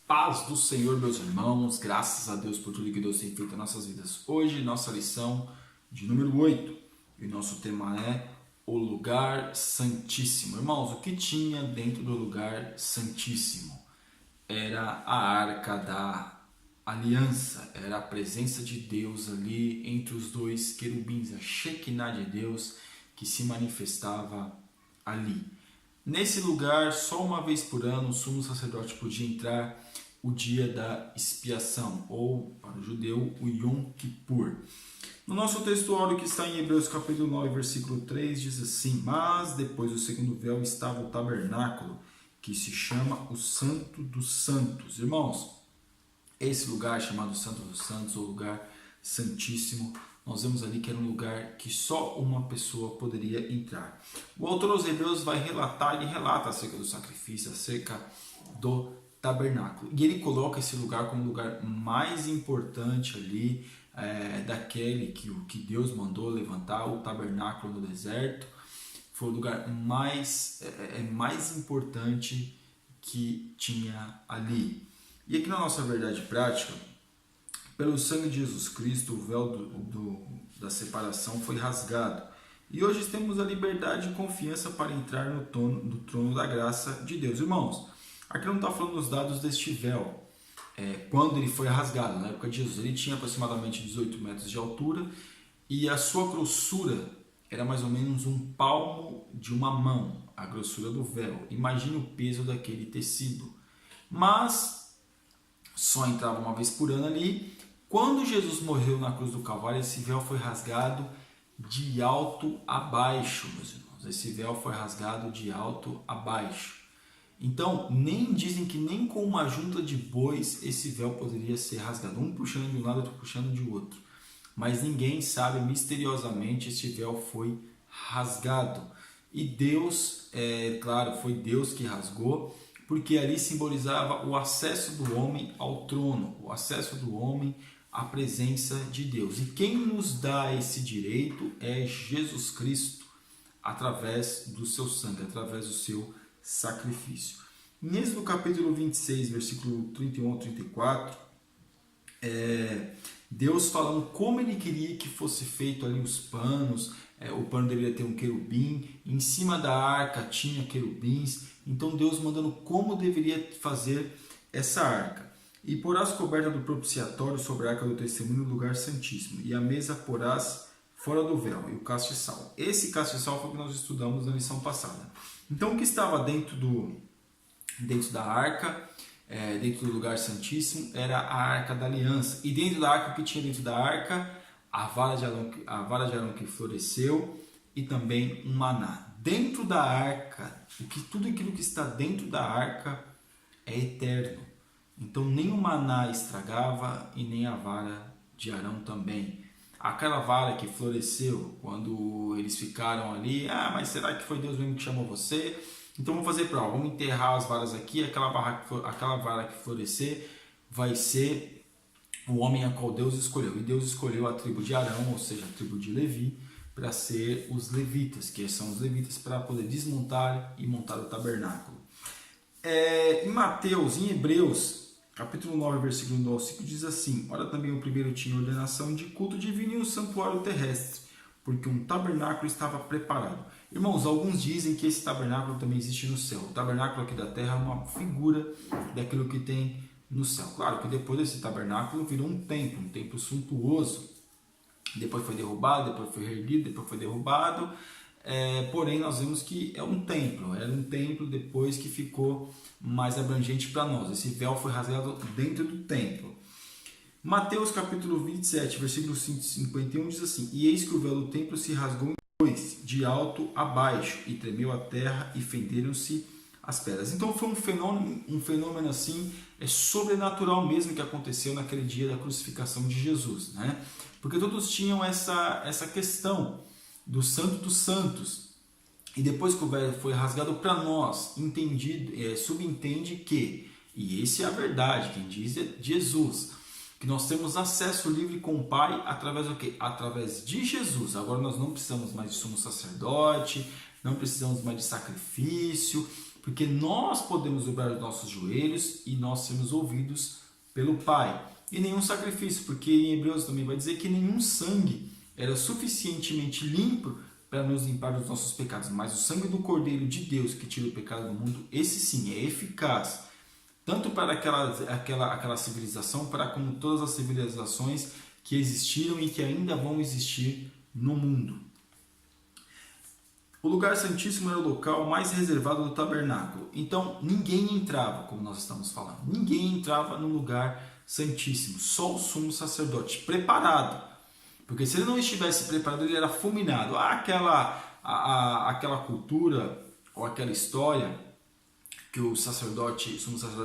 Paz do Senhor, meus irmãos, graças a Deus por tudo que Deus tem feito em nossas vidas. Hoje, nossa lição de número 8, e nosso tema é o lugar santíssimo. Irmãos, o que tinha dentro do lugar santíssimo? Era a arca da aliança, era a presença de Deus ali entre os dois querubins, a Shekinah de Deus que se manifestava ali. Nesse lugar, só uma vez por ano, o sumo sacerdote podia entrar o dia da expiação, ou, para o judeu, o Yom Kippur. No nosso texto áureo que está em Hebreus capítulo 9, versículo 3, diz assim: Mas depois do segundo véu estava o tabernáculo, que se chama o Santo dos Santos. Irmãos, esse lugar chamado Santo dos Santos, ou lugar santíssimo, nós vemos ali que era um lugar que só uma pessoa poderia entrar. O autor aos Hebreus vai relatar, ele relata acerca do sacrifício, acerca do tabernáculo. E ele coloca esse lugar como o lugar mais importante ali, daquele que Deus mandou levantar, o tabernáculo no deserto. Foi o lugar mais importante que tinha ali. E aqui na nossa verdade prática, pelo sangue de Jesus Cristo, o véu da separação foi rasgado. E hoje temos a liberdade e confiança para entrar no trono da graça de Deus. Irmãos, aqui não está falando dos dados deste véu. Quando ele foi rasgado, na época de Jesus, ele tinha aproximadamente 18 metros de altura e a sua grossura era mais ou menos um palmo de uma mão, a grossura do véu. Imagine o peso daquele tecido. Mas só entrava uma vez por ano ali. Quando Jesus morreu na cruz do Calvário, esse véu foi rasgado de alto a baixo, meus irmãos. Esse véu foi rasgado de alto a baixo. Então, dizem que nem com uma junta de bois esse véu poderia ser rasgado. Um puxando de um lado, outro puxando de outro. Mas ninguém sabe, misteriosamente, esse véu foi rasgado. E Deus, claro, foi Deus que rasgou, porque ali simbolizava o acesso do homem ao trono, o acesso do homem à presença de Deus. E quem nos dá esse direito é Jesus Cristo, através do seu sangue, através do seu sacrifício. Em Êxodo capítulo 26, versículo 31 ao 34, Deus falando como ele queria que fosse feito ali os panos. O pano deveria ter um querubim, em cima da arca tinha querubins. Então Deus mandando como deveria fazer essa arca. E porás coberta do propiciatório sobre a arca do testemunho no lugar santíssimo, e a mesa porás fora do véu, e o castiçal. Esse castiçal foi o que nós estudamos na lição passada. Então o que estava dentro da arca, dentro do lugar santíssimo, era a arca da aliança. E dentro da arca, o que tinha dentro da arca? A vara de Arão que floresceu, e também um maná. Dentro da arca, tudo aquilo que está dentro da arca é eterno. Então nem o maná estragava e nem a vara de Arão também. Aquela vara que floresceu quando eles ficaram ali, mas será que foi Deus mesmo que chamou você? Então vamos fazer prova, vamos enterrar as varas aqui, aquela vara que florescer vai ser o homem a qual Deus escolheu. E Deus escolheu a tribo de Arão, ou seja, a tribo de Levi, para ser os levitas, que são os levitas para poder desmontar e montar o tabernáculo. Em Hebreus, capítulo 9, versículo 1 ao 5, diz assim: Ora também o primeiro tinha ordenação de culto divino e um santuário terrestre, porque um tabernáculo estava preparado. Irmãos, alguns dizem que esse tabernáculo também existe no céu. O tabernáculo aqui da terra é uma figura daquilo que tem no céu. Claro que depois desse tabernáculo virou um templo suntuoso. Depois foi derrubado, depois foi reerguido, depois foi derrubado. Porém, nós vemos que era um templo depois que ficou mais abrangente para nós. Esse véu foi rasgado dentro do templo. Mateus capítulo 27, versículo 51 diz assim: E eis que o véu do templo se rasgou em dois, de alto a baixo, e tremeu a terra e fenderam-se as pedras. Então foi um fenômeno assim, sobrenatural mesmo que aconteceu naquele dia da crucificação de Jesus, né? Porque todos tinham essa questão do Santo dos Santos. E depois que o véu foi rasgado para nós, subentende que, e essa é a verdade, quem diz é Jesus, que nós temos acesso livre com o Pai através do quê? Através de Jesus. Agora nós não precisamos mais de sumo sacerdote, não precisamos mais de sacrifício, Porque nós podemos dobrar os nossos joelhos e nós sermos ouvidos pelo Pai. E nenhum sacrifício, porque em Hebreus também vai dizer que nenhum sangue era suficientemente limpo para nos limpar dos nossos pecados. Mas o sangue do Cordeiro de Deus que tira o pecado do mundo, esse sim é eficaz. Tanto para aquela civilização, para como todas as civilizações que existiram e que ainda vão existir no mundo. O lugar santíssimo era o local mais reservado do tabernáculo. Então, ninguém entrava, como nós estamos falando. Ninguém entrava no lugar santíssimo. Só o sumo sacerdote, preparado. Porque se ele não estivesse preparado, ele era fulminado. Aquela cultura ou aquela história que o sumo sacerdote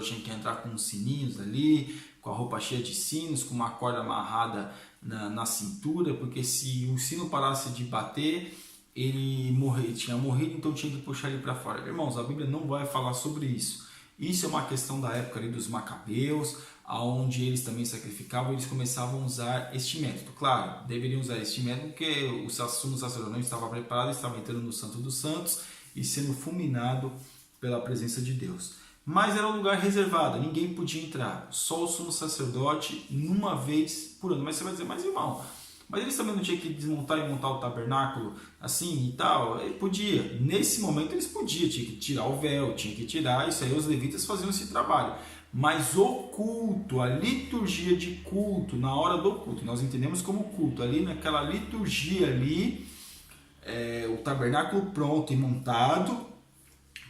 tinha que entrar com os sininhos ali, com a roupa cheia de sinos, com uma corda amarrada na cintura, porque se o sino parasse de bater, ele tinha morrido, então tinha que puxar ele para fora. Irmãos, a Bíblia não vai falar sobre isso. Isso é uma questão da época ali dos macabeus, onde eles também sacrificavam, eles começavam a usar este método. Claro, deveriam usar este método porque o sumo sacerdote não estava preparado, estava entrando no Santo dos Santos e sendo fulminado pela presença de Deus. Mas era um lugar reservado, ninguém podia entrar, só o sumo sacerdote uma vez por ano. Mas você vai dizer, mas irmão, mas eles também não tinham que desmontar e montar o tabernáculo assim e tal? Ele podia, nesse momento eles podiam, tinha que tirar o véu, tinha que tirar, isso aí os levitas faziam esse trabalho. Mas o culto, a liturgia de culto, na hora do culto, nós entendemos como culto, ali naquela liturgia ali, o tabernáculo pronto e montado,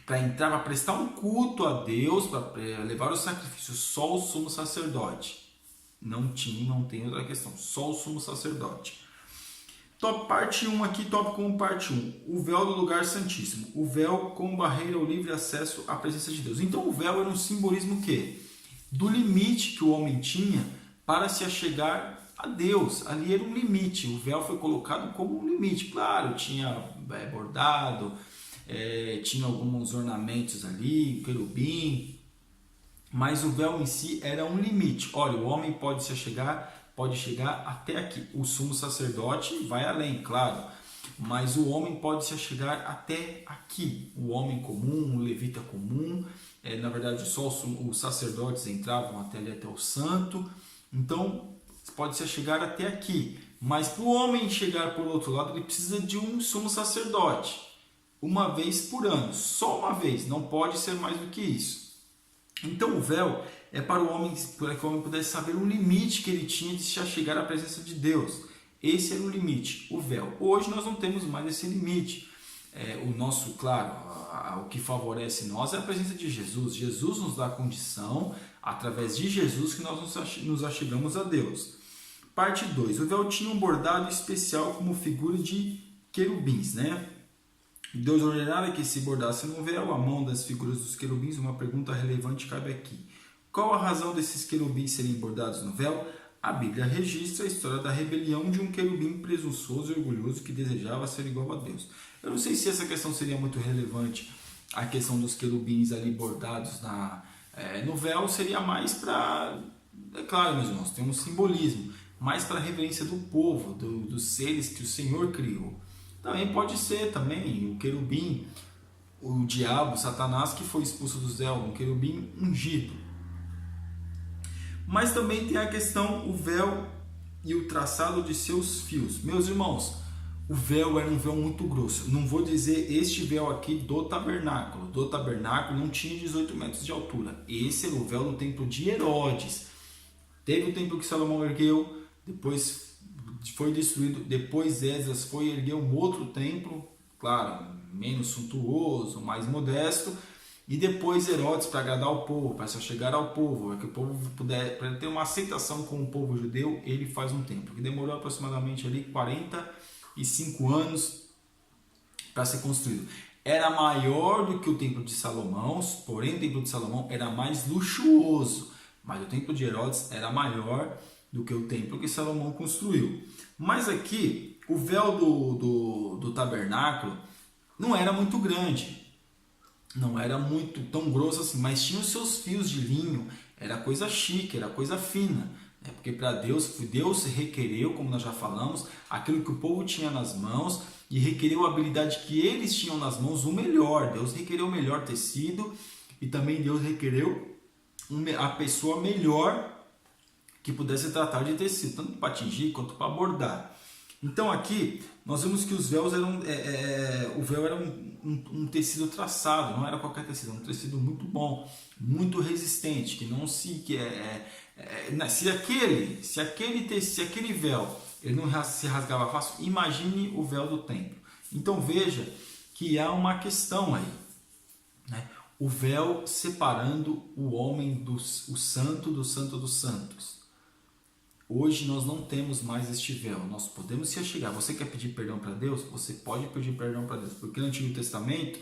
para entrar, para prestar um culto a Deus, para levar o sacrifício, só o sumo sacerdote. Não tem outra questão, só o sumo sacerdote. Parte 1 aqui, tópico como parte 1. O véu do lugar santíssimo. O véu como barreira ao livre acesso à presença de Deus. Então o véu era um simbolismo o quê? Do limite que o homem tinha para se achegar a Deus. Ali era um limite. O véu foi colocado como um limite. Claro, tinha bordado, tinha alguns ornamentos ali, querubim, mas o véu em si era um limite. Olha, o homem pode chegar até aqui. O sumo sacerdote vai além, claro, mas o homem pode se chegar até aqui. O homem comum, o levita comum, na verdade só os sacerdotes entravam até o santo. Então pode se chegar até aqui, mas para o homem chegar por outro lado, ele precisa de um sumo sacerdote. Uma vez por ano, só uma vez, não pode ser mais do que isso. Então o véu é para o homem, para que o homem pudesse saber o limite que ele tinha de se chegar à presença de Deus. Esse era o limite, o véu. Hoje nós não temos mais esse limite. O que favorece nós é a presença de Jesus. Jesus nos dá a condição, através de Jesus, que nós nos achegamos a Deus. Parte 2. O véu tinha um bordado especial como figura de querubins, né? Deus ordenara que se bordasse no véu a mão das figuras dos querubins. Uma pergunta relevante cabe aqui. Qual a razão desses querubins serem bordados no véu? A Bíblia registra a história da rebelião de um querubim presunçoso e orgulhoso que desejava ser igual a Deus. Eu não sei se essa questão seria muito relevante. A questão dos querubins ali bordados no véu seria mais para... É claro, meus irmãos, tem um simbolismo. Mais para a reverência do povo, dos seres que o Senhor criou. Também pode ser também o querubim, o diabo, Satanás, que foi expulso do céu, um querubim ungido. Mas também tem a questão, o véu e o traçado de seus fios. Meus irmãos, o véu era um véu muito grosso. Não vou dizer este véu aqui do tabernáculo. Do tabernáculo não tinha 18 metros de altura. Esse era o véu do templo de Herodes. Teve o templo que Salomão ergueu, depois foi destruído, depois Esdras foi erguer um outro templo, claro, menos suntuoso, mais modesto, e depois Herodes, para agradar o povo, para se chegar ao povo, para que o povo puder, para ter uma aceitação com o povo judeu, ele faz um templo, que demorou aproximadamente ali 45 anos para ser construído. Era maior do que o templo de Salomão, porém o templo de Salomão era mais luxuoso, mas o templo de Herodes era maior do que o templo que Salomão construiu. Mas aqui, o véu do tabernáculo não era muito grande, não era muito tão grosso assim, mas tinha os seus fios de linho, era coisa chique, era coisa fina. Porque para Deus requereu, como nós já falamos, aquilo que o povo tinha nas mãos e requereu a habilidade que eles tinham nas mãos, o melhor. Deus requereu o melhor tecido e também Deus requereu a pessoa melhor que pudesse tratar de tecido, tanto para tingir quanto para bordar. Então aqui nós vemos que os véus eram, o véu era um tecido traçado, não era qualquer tecido, era um tecido muito bom, muito resistente, que não se se aquele véu ele não se rasgava fácil, imagine o véu do templo. Então veja que há uma questão aí, né? O véu separando o homem o santo dos santos. Hoje nós não temos mais este véu, nós podemos se achegar. Você quer pedir perdão para Deus? Você pode pedir perdão para Deus, porque no Antigo Testamento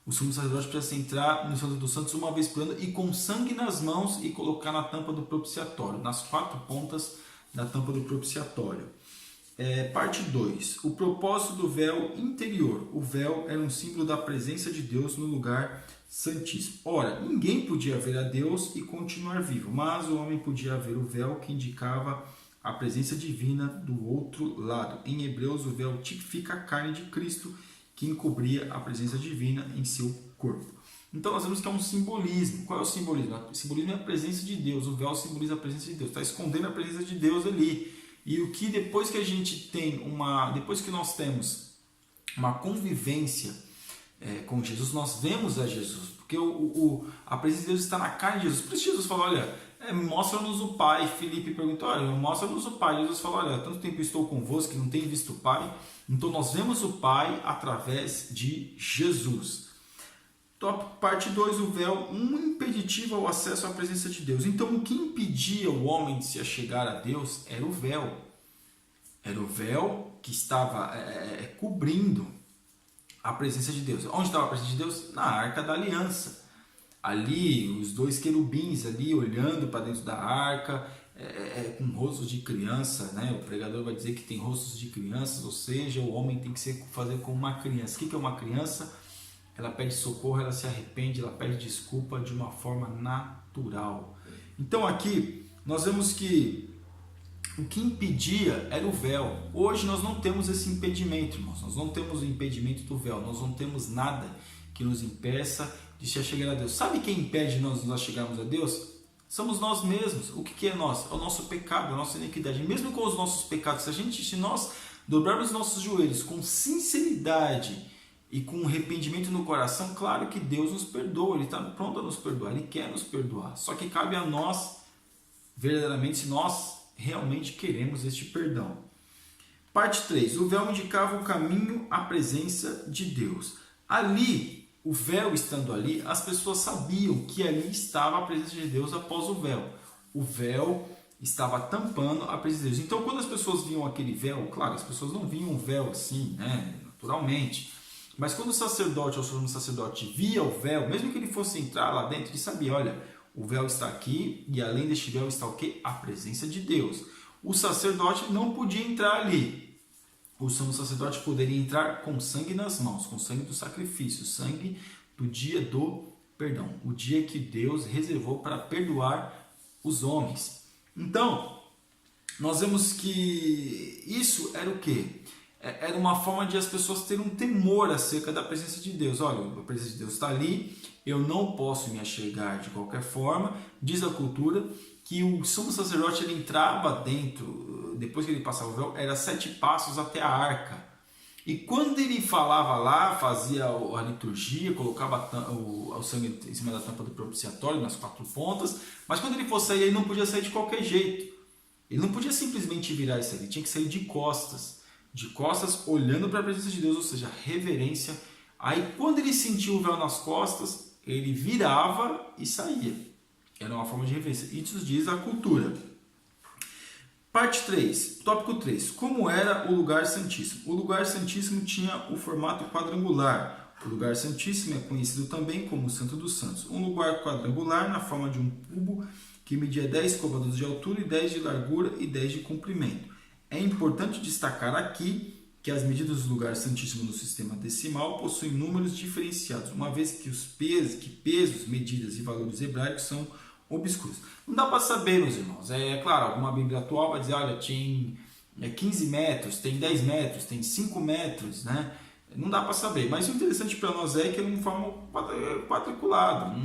o sumo sacerdote precisa entrar no Santo dos Santos uma vez por ano e com sangue nas mãos e colocar na tampa do propiciatório, nas 4 pontas da tampa do propiciatório. Parte 2. O propósito do véu interior. O véu era um símbolo da presença de Deus no lugar santíssimo. Ora, ninguém podia ver a Deus e continuar vivo, mas o homem podia ver o véu que indicava a presença divina do outro lado. Em Hebreus, o véu tipifica a carne de Cristo que encobria a presença divina em seu corpo. Então nós vemos que é um simbolismo. Qual é o simbolismo? O simbolismo é a presença de Deus. O véu simboliza a presença de Deus. Está escondendo a presença de Deus ali. E o que depois que a gente tem depois que nós temos uma convivência com Jesus, nós vemos a Jesus, porque a presença de Deus está na carne de Jesus. Por isso Jesus falou, olha, mostra-nos o Pai. Filipe perguntou, olha, mostra-nos o Pai. Jesus falou, olha, tanto tempo estou convosco que não tenho visto o Pai. Então nós vemos o Pai através de Jesus. Parte 2, o véu, um impeditivo ao acesso à presença de Deus. Então o que impedia o homem de se achegar a Deus era o véu. Era o véu que estava cobrindo a presença de Deus. Onde estava a presença de Deus? Na Arca da Aliança. Ali, os 2 querubins ali olhando para dentro da arca, com rostos de criança, né? O pregador vai dizer que tem rostos de crianças, ou seja, o homem tem que fazer como uma criança. O que é uma criança? Ela pede socorro, ela se arrepende, ela pede desculpa de uma forma natural. Então aqui nós vemos que o que impedia era o véu. Hoje nós não temos esse impedimento, irmãos. Nós não temos o impedimento do véu. Nós não temos nada que nos impeça de se achegar a Deus. Sabe quem impede nós nos achegarmos a Deus? Somos nós mesmos. O que é nós? É o nosso pecado, a nossa iniquidade. Mesmo com os nossos pecados, se nós dobrarmos nossos joelhos com sinceridade e com arrependimento no coração, claro que Deus nos perdoa, Ele está pronto a nos perdoar, Ele quer nos perdoar. Só que cabe a nós, verdadeiramente, se nós realmente queremos este perdão. Parte 3. O véu indicava o caminho à presença de Deus. Ali, o véu estando ali, as pessoas sabiam que ali estava a presença de Deus após o véu. O véu estava tampando a presença de Deus. Então, quando as pessoas viam aquele véu, claro, as pessoas não viam o véu assim, né, naturalmente. Mas quando o sacerdote ou o sumo sacerdote via o véu, mesmo que ele fosse entrar lá dentro, ele sabia, olha, o véu está aqui e além deste véu está o quê? A presença de Deus. O sacerdote não podia entrar ali. O sumo sacerdote poderia entrar com sangue nas mãos, com sangue do sacrifício, sangue do dia do perdão, o dia que Deus reservou para perdoar os homens. Então, nós vemos que isso era o quê? Era uma forma de as pessoas terem um temor acerca da presença de Deus. Olha, a presença de Deus está ali, eu não posso me achegar de qualquer forma. Diz a cultura que o sumo sacerdote ele entrava dentro, depois que ele passava o véu, era 7 passos até a arca. E quando ele falava lá, fazia a liturgia, colocava o sangue em cima da tampa do propiciatório, nas 4 pontas, mas quando ele fosse sair, ele não podia sair de qualquer jeito. Ele não podia simplesmente virar e sair, ele tinha que sair de costas, olhando para a presença de Deus, ou seja, reverência. Aí quando ele sentiu o véu nas costas, ele virava e saía. Era uma forma de reverência. Isso diz a cultura. Parte 3, tópico 3. Como era o lugar santíssimo? O lugar santíssimo tinha o formato quadrangular. O lugar santíssimo é conhecido também como o Santo dos Santos. Um lugar quadrangular na forma de um cubo que media 10 côvados de altura e 10 de largura e 10 de comprimento. É importante destacar aqui que as medidas do lugar santíssimo no sistema decimal possuem números diferenciados, uma vez que pesos, medidas e valores hebraicos são obscuros. Não dá para saber, meus irmãos. É claro, alguma Bíblia atual vai dizer, olha, tinha 15 metros, tem 10 metros, tem 5 metros, né? Não dá para saber. Mas o interessante para nós é que ele é uma forma quadriculada,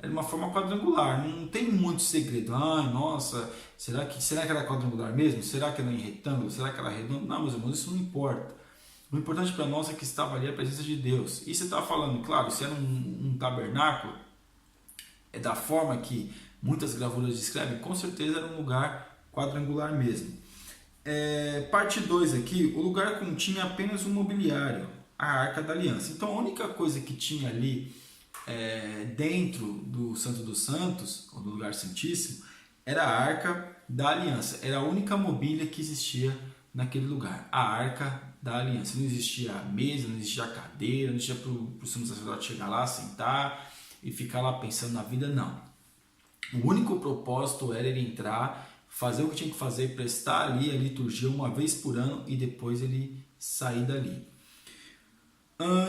é de uma forma quadrangular. Não tem muito segredo. Ai, nossa, será que era quadrangular mesmo? Será que era em retângulo? Será que era redondo? Não, meus irmãos, isso não importa. O importante para nós é que estava ali a presença de Deus. E você está falando, claro, se era um tabernáculo, é da forma que muitas gravuras descrevem, com certeza era um lugar quadrangular mesmo. Parte 2 aqui, o lugar continha apenas um mobiliário, a Arca da Aliança. Então a única coisa que tinha ali dentro do Santo dos Santos, ou do lugar santíssimo, era a Arca da Aliança. Era a única mobília que existia naquele lugar, a Arca da Aliança. Não existia mesa, não existia cadeira, não existia para o sumo sacerdote chegar lá, sentar e ficar lá pensando na vida, não. O único propósito era ele entrar, fazer o que tinha que fazer, prestar ali a liturgia uma vez por ano e depois ele sair dali.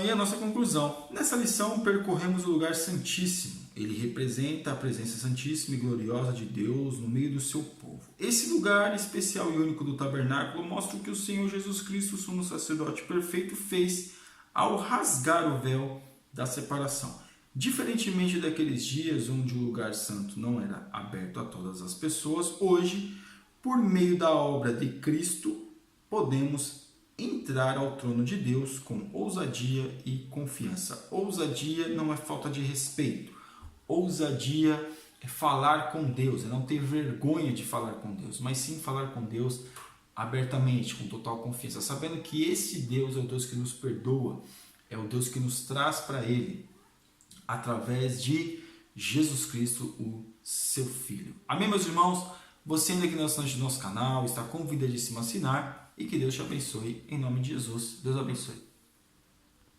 E a nossa conclusão. Nessa lição percorremos o lugar santíssimo. Ele representa a presença santíssima e gloriosa de Deus no meio do seu povo. Esse lugar especial e único do tabernáculo mostra o que o Senhor Jesus Cristo, o sumo sacerdote perfeito, fez ao rasgar o véu da separação. Diferentemente daqueles dias onde o lugar santo não era aberto a todas as pessoas, hoje, por meio da obra de Cristo, podemos entrar ao trono de Deus com ousadia e confiança. Ousadia não é falta de respeito. Ousadia é falar com Deus, é não ter vergonha de falar com Deus, mas sim falar com Deus abertamente, com total confiança, sabendo que esse Deus é o Deus que nos perdoa, é o Deus que nos traz para Ele, através de Jesus Cristo, o seu Filho. Amém, meus irmãos? Você ainda que não é assinante do nosso canal, está convidadíssimo a assinar e que Deus te abençoe. Em nome de Jesus, Deus abençoe.